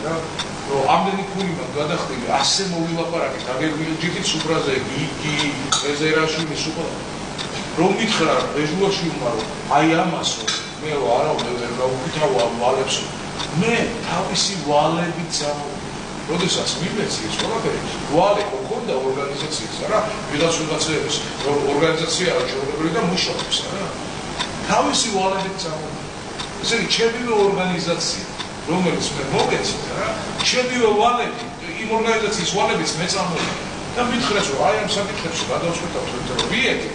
რა რომ ამდენი ფული მაგ გადახდილი ასე მოვილაპარაკეთ აგერგიჯიტის უბრაზე იგი ეზერაშვილის უყო რომ მითხრა ეჟუაში უმარო აი ამასო მე არა ვერ გავუკითავა ვალებს მე თავისი ვალებით როდესაც მივეცი ეს ყველაფერი ვალე გქონდა ორგანიზაციას რა ვიღაცების ორგანიზაცია ჩვეულებრივი და მუშაობს რა თავისი ვალებით ესე იგი ჩემივე ორგანიზაცია რომელიც მე მოგეცით რა ჩემივე ვალები იმ ორგანიზაციის ვალებიც მე წამოვიდა და მითხრეს რომ აი ამ საკითხებში გადავწყვეტავთ რომ ვიეთი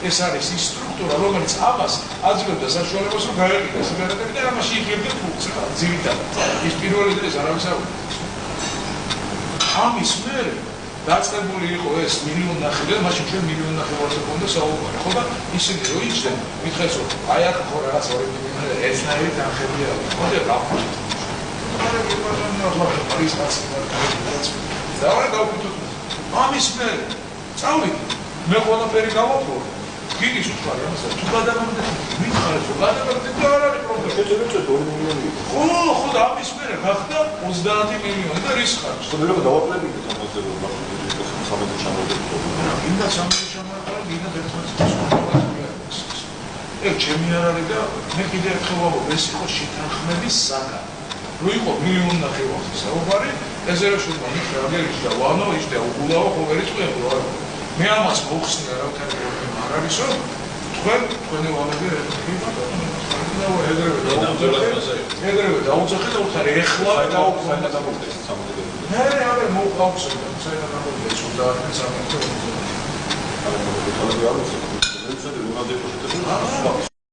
ეს არის ის სტრუქტურა რომელიც ამას აძლევდა საშუალებას რომ გაეყიდა სიგარეტები და ამაში იღებდა ფულს რა ძირითადად ის პირველი დღეს არავის არ ამის მერე დაწყებული იყო ეს 1.5 მილიონი და მაშინ ჩვენ 1.5 მილიონი ვარსკონდა საუბარი ხო და ისინი რო იჭდნენ მითხრეს რომ აი აქ ხო რაღაც 2 მილიონი ესნაირი თანხებია ხო და გაფუჭდა და არა გავკუთვნით ამის მერე წავიდი მე ყველაფერი გავაფრთხილე გიგის უთხარი ამასა თუ გადავამდეთ მითხარით რომ გადავამდეთ და არ არის პრობლემა შეძლებეთ 2 მილიონი ხო და ამის მერე გახდა 30 მილიონი და რის ხარჯ ხო მე დავაპლები და მოძებო სამეცნიერო ჩამოვიდეთ ინდა სამეცნიერო ჩამოვიდეთ ინდა ერთმანეთს ეგ ჩემი არ არის და მე კიდე ერთხელ ვამბობ ეს იყო შეთანხმების საგანი რო იყო 1.5 მილიონი საუბარი ეზერაშვილმა მითხრა აგერიში და ვანო ისე უგულავა ხო ვერ იწყვეტო რა მე ამას მოხსნი არავითარი პრობლემა არ არის რომ თქვენი ვალები ეგრევე დაუძახეთ უთხარი ეხლა დაუძახეთ მე არა მოყავს საერთოდ გამოდიეს 30 წამით